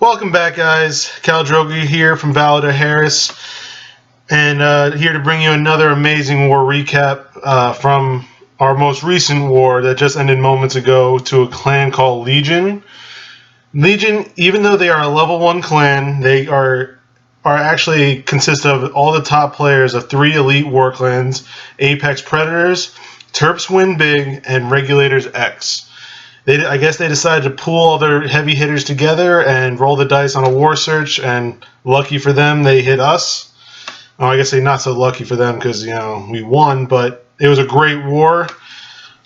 Welcome back, guys. Cal Drogi here from Valar Dohaeris, and here to bring you another amazing war recap from our most recent war that just ended moments ago to a clan called Legion. Legion, even though they are a level 1 clan, they are actually consist of all the top players of 3 elite war clans: Apex Predators, Terps Win Big, and RegulatorsX. I guess they decided to pool all their heavy hitters together and roll the dice on a war search, and lucky for them, they hit us. Oh, I guess not so lucky for them because, we won, but it was a great war.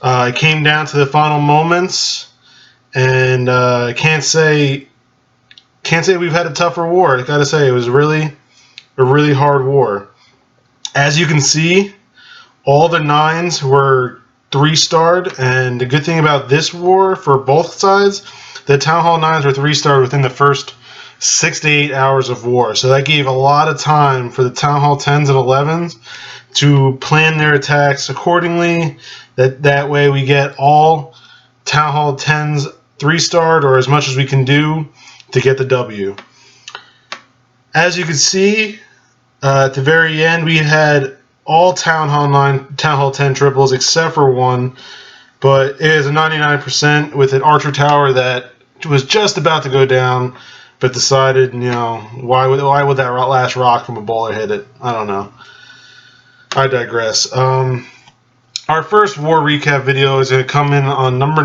It came down to the final moments, and I can't say we've had a tougher war. I gotta say, it was really a really hard war. As you can see, all the 9s were 3-starred, and the good thing about this war for both sides, the Town Hall 9s were 3-starred within the first 6 to 8 hours of war. So that gave a lot of time for the Town Hall 10s and 11s to plan their attacks accordingly. That way we get all Town Hall 10s 3-starred, or as much as we can do to get the W. As you can see, at the very end we had all Town Hall 10 triples except for one, but it is a 99% with an archer tower that was just about to go down, but decided, why would that last rock from a bowler hit it? I don't know. I digress. Our first war recap video is going to come in on number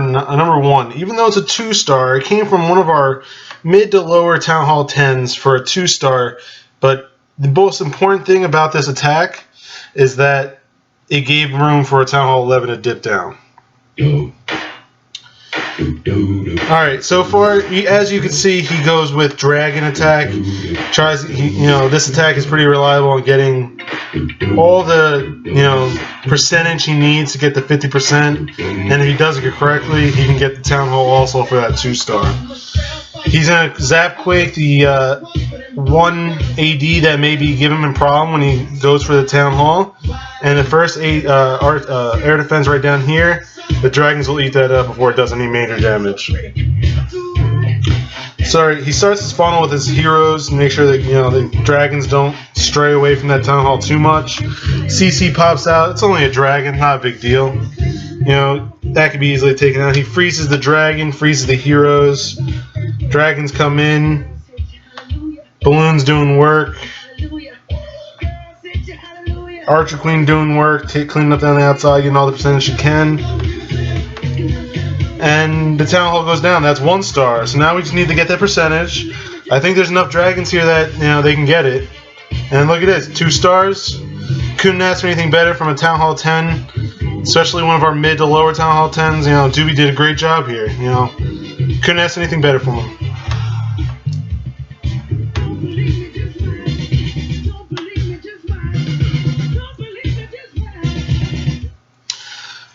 1. Even though it's a 2-star, it came from one of our mid to lower Town Hall 10s for a 2-star, but the most important thing about this attack is that it gave room for a Town Hall 11 to dip down. Alright, so far, as you can see, he goes with Dragon Attack. This attack is pretty reliable in getting all the, percentage he needs to get the 50%. And if he does it correctly, he can get the Town Hall also for that 2-star. He's going to Zap Quake the 1 AD that may be giving him a problem when he goes for the Town Hall. And the first air defense right down here, the Dragons will eat that up before it does any major damage. Sorry, he starts his funnel with his heroes to make sure that the Dragons don't stray away from that Town Hall too much. CC pops out. It's only a dragon, not a big deal. That could be easily taken out. He freezes the dragon, freezes the heroes. Dragons come in. Balloon's doing work. Archer Queen doing work, cleaning up down the outside, getting all the percentage she can. And the Town Hall goes down. That's 1-star. So now we just need to get that percentage. I think there's enough dragons here that they can get it. And look at this, 2 stars. Couldn't ask for anything better from a Town Hall 10, especially one of our mid to lower Town Hall 10s. Doobie did a great job here. Couldn't ask anything better from him.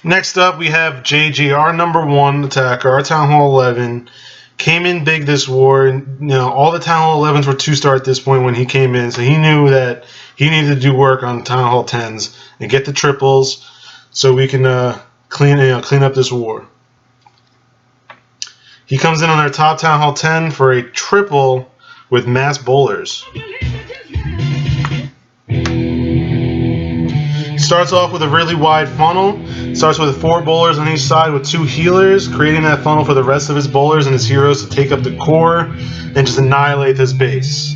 Next up, we have JJ, our number 1 attacker, our Town Hall 11. Came in big this war. All the Town Hall 11s were 2-star at this point when he came in, so he knew that he needed to do work on Town Hall 10s and get the triples so we can clean up this war. He comes in on our top Town Hall 10 for a triple with mass bowlers. Starts off with a really wide funnel. Starts with 4 bowlers on each side with 2 healers, creating that funnel for the rest of his bowlers and his heroes to take up the core and just annihilate this base.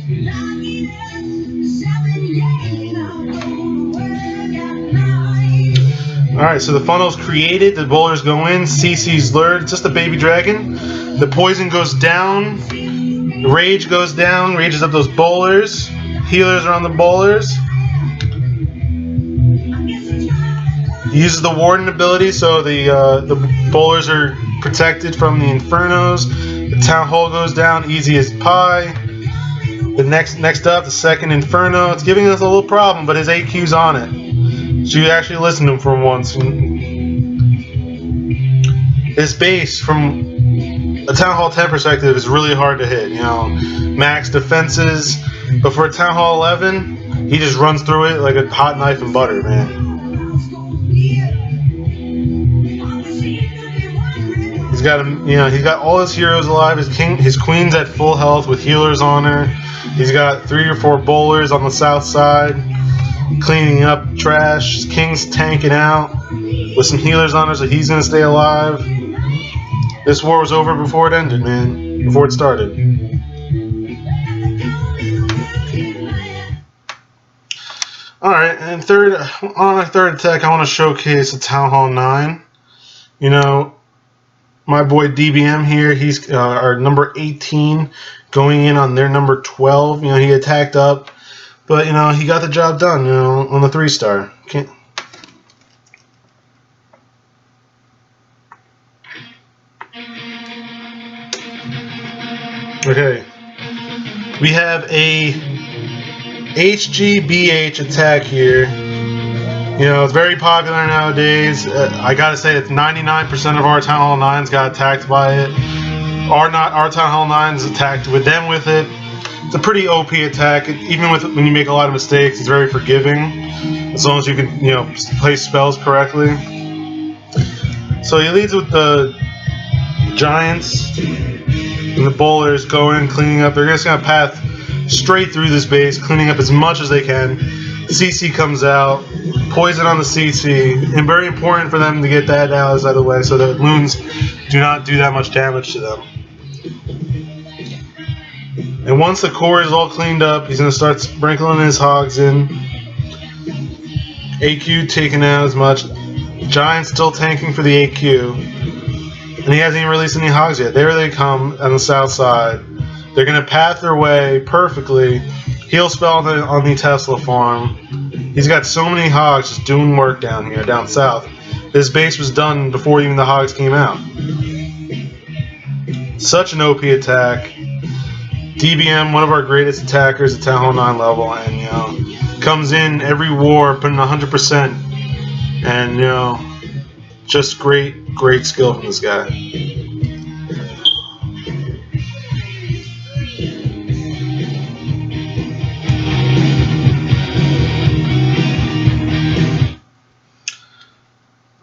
Alright, so the funnel's created, the bowlers go in, CC's lured, just a baby dragon. The poison goes down, the rage goes down, rages up those bowlers, healers are on the bowlers. He uses the Warden ability, so the bowlers are protected from the Infernos. The Town Hall goes down, easy as pie. The next up, the second Inferno. It's giving us a little problem, but his AQ's on it. So you actually listen to him for once. His base, from a Town Hall 10 perspective, is really hard to hit. Max defenses, but for a Town Hall 11, he just runs through it like a hot knife and butter, man. He's got him, he's got all his heroes alive. His queen's at full health with healers on her. He's got 3 or 4 bowlers on the south side, cleaning up trash. His king's tanking out with some healers on her, so he's gonna stay alive. This war was over before it ended, man. Before it started. Alright, and on our third attack, I want to showcase a Town Hall 9. My boy DBM here, he's our number 18, going in on their number 12. He attacked up, but, he got the job done, on the 3-star. Okay. We have a HGBH attack here. It's very popular nowadays. I gotta say, it's 99% of our Town Hall 9s got attacked by it. Our Town Hall 9s attacked with them with it. It's a pretty OP attack. Even when you make a lot of mistakes, it's very forgiving, as long as you can, place spells correctly. So he leads with the Giants and the bowlers going, cleaning up. They're just gonna path straight through this base, cleaning up as much as they can. CC comes out, poison on the CC, and very important for them to get that out of the way so that loons do not do that much damage to them. And once the core is all cleaned up, he's going to start sprinkling his hogs in. AQ taking out as much. Giant's still tanking for the AQ. And he hasn't even released any hogs yet. There they come on the south side. They're going to path their way perfectly. Heal spell on the Tesla farm. He's got so many hogs just doing work down here, down south. This base was done before even the hogs came out. Such an OP attack. DBM, one of our greatest attackers at Town Hall 9 level, and comes in every war putting 100%, and just great skill from this guy.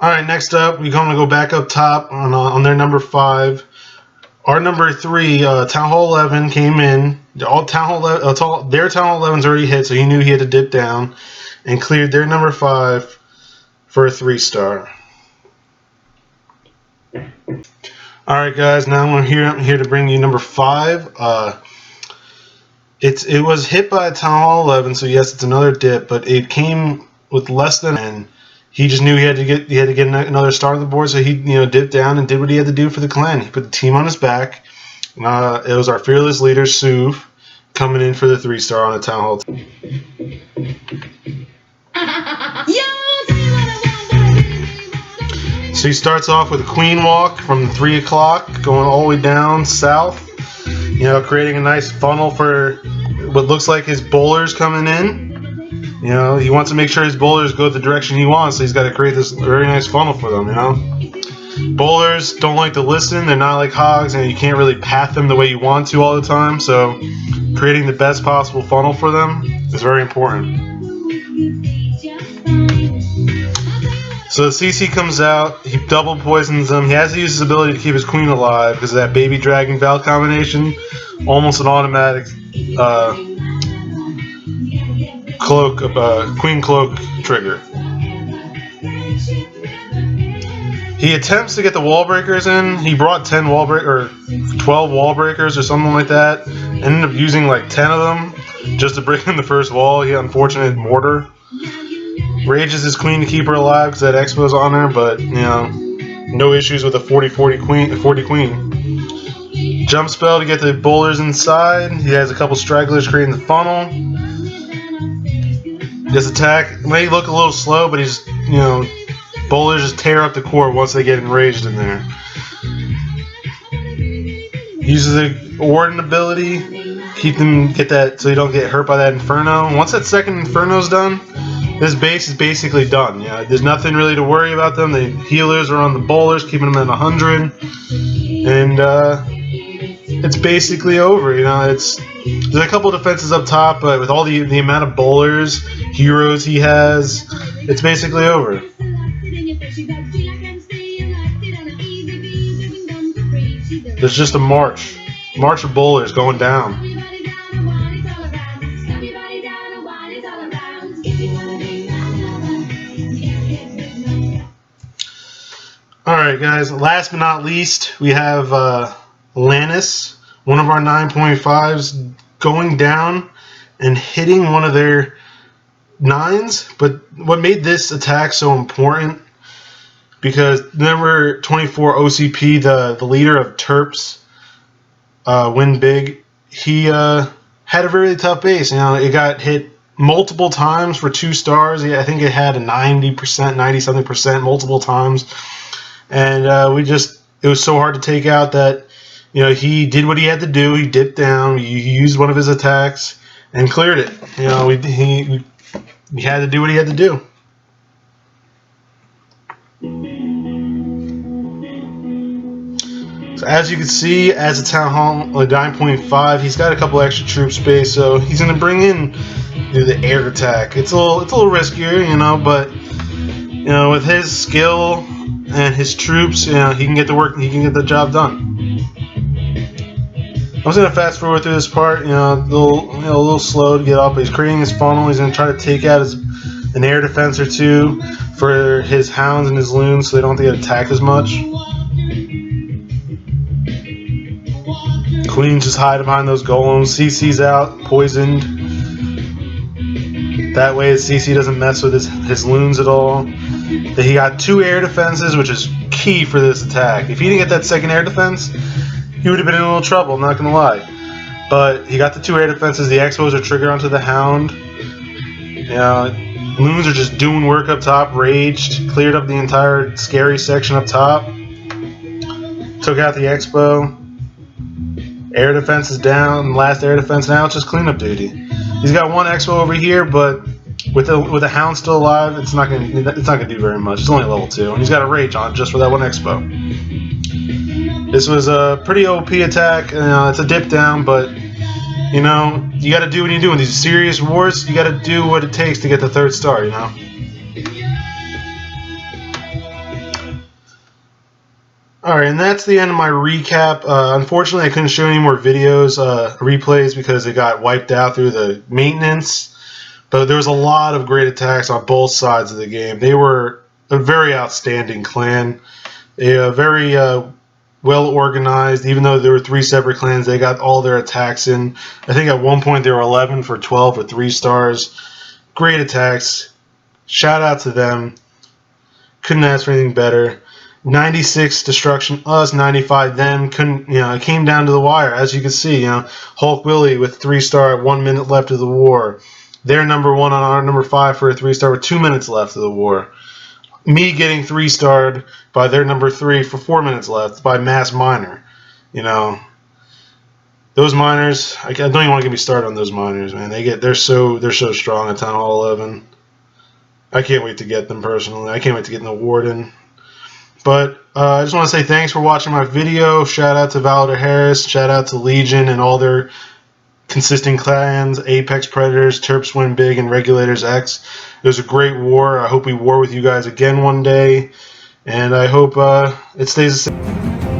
Alright, next up, we're going to go back up top on their number 5. Our number 3, Town Hall 11, came in. Their Town Hall 11's already hit, so he knew he had to dip down, and cleared their number 5 for a 3-star. Alright guys, now I'm here to bring you number 5. It was hit by Town Hall 11, so yes, it's another dip, but it came with less than, and he just knew he had to get another star on the board, so he dipped down and did what he had to do for the clan. He put the team on his back. It was our fearless leader Suv coming in for the 3-star on the Town Hall team. So he starts off with a queen walk from 3 o'clock, going all the way down south. Creating a nice funnel for what looks like his bowlers coming in. He wants to make sure his bowlers go the direction he wants, so he's got to create this very nice funnel for them, Bowlers don't like to listen. They're not like hogs, and you can't really path them the way you want to all the time, so creating the best possible funnel for them is very important. So the CC comes out, he double poisons them. He has to use his ability to keep his queen alive because of that baby dragon Val combination. Almost an automatic queen cloak trigger. He attempts to get the wall breakers in. He brought 12 wall breakers or something like that. Ended up using like 10 of them just to break in the first wall. He had unfortunate mortar. Rages his queen to keep her alive because that expo's on her, but no issues with a 40 queen. Jump spell to get the bowlers inside. He has a couple stragglers creating the funnel. This attack may look a little slow, but he's, bowlers just tear up the core once they get enraged in there. Uses a warden ability, get that so you don't get hurt by that inferno. Once that second inferno's done, this base is basically done. There's nothing really to worry about them. The healers are on the bowlers, keeping them at 100, and it's basically over. There's a couple defenses up top, but with all the amount of bowlers, heroes he has, it's basically over. There's just a march of bowlers going down. Alright guys, last but not least, we have Lannis, one of our 9.5s, going down and hitting one of their 9s. But what made this attack so important, because number 24 OCP, the leader of Terps Win Big, he had a really tough base. You know, it got hit multiple times for 2 stars. I think it had a 90%, 90-something% multiple times. And it was so hard to take out that, you know, he did what he had to do. He dipped down. He used one of his attacks and cleared it. You know, he had to do what he had to do. So as you can see, as a Town Hall 9.5, he's got a couple extra troop space, so he's going to bring in the air attack. It's a little riskier, you know, but you know, with his skill and his troops, you know, he can get to work. He can get the job done. I'm just gonna fast forward through this part. You know, a little slow to get up. But he's creating his funnel. He's gonna try to take out an air defense or two for his hounds and his loons, so they don't have to get attacked as much. Queen's just hiding behind those golems. CC's out, poisoned. That way, CC doesn't mess with his loons at all. He got 2 air defenses, which is key for this attack. If he didn't get that second air defense, he would have been in a little trouble, I'm not going to lie. But he got the 2 air defenses. The Expos are triggered onto the Hound. You know, loons are just doing work up top. Raged, cleared up the entire scary section up top. Took out the Expo. Air defense is down. Last air defense now. It's just cleanup duty. He's got 1 Expo over here, but with the Hound still alive, it's not gonna do very much. It's only level 2, and he's got a Rage on it just for that 1 Expo. This was a pretty OP attack. It's a dip down, but you know, you got to do what you do in these serious wars. You got to do what it takes to get the 3rd star. You know. Alright, and that's the end of my recap. Unfortunately, I couldn't show any more videos, replays, because it got wiped out through the maintenance. But there was a lot of great attacks on both sides of the game. They were a very outstanding clan. Very well organized. Even though there were 3 separate clans, they got all their attacks in. I think at one point they were 11 for 12 or 3 stars. Great attacks. Shout out to them. Couldn't ask for anything better. 96 destruction us, 95 them. Couldn't, you know, it came down to the wire, as you can see. You know, Hulk Willie with 3-star at 1 minute left of the war. They're number 1 on our number 5 for a 3-star with 2 minutes left of the war. Me getting 3-starred by their number 3 for 4 minutes left by Mass Miner. You know, those miners. I don't even want to get me started on those miners, man. They're so strong at Town Hall 11. I can't wait to get them personally. I can't wait to get in the Warden. But I just want to say thanks for watching my video. Shout out to Valar Dohaeris. Shout out to Legion and all their consistent clans, Apex Predators, Terps Win Big, and RegulatorsX. It was a great war. I hope we war with you guys again one day. And I hope it stays the same.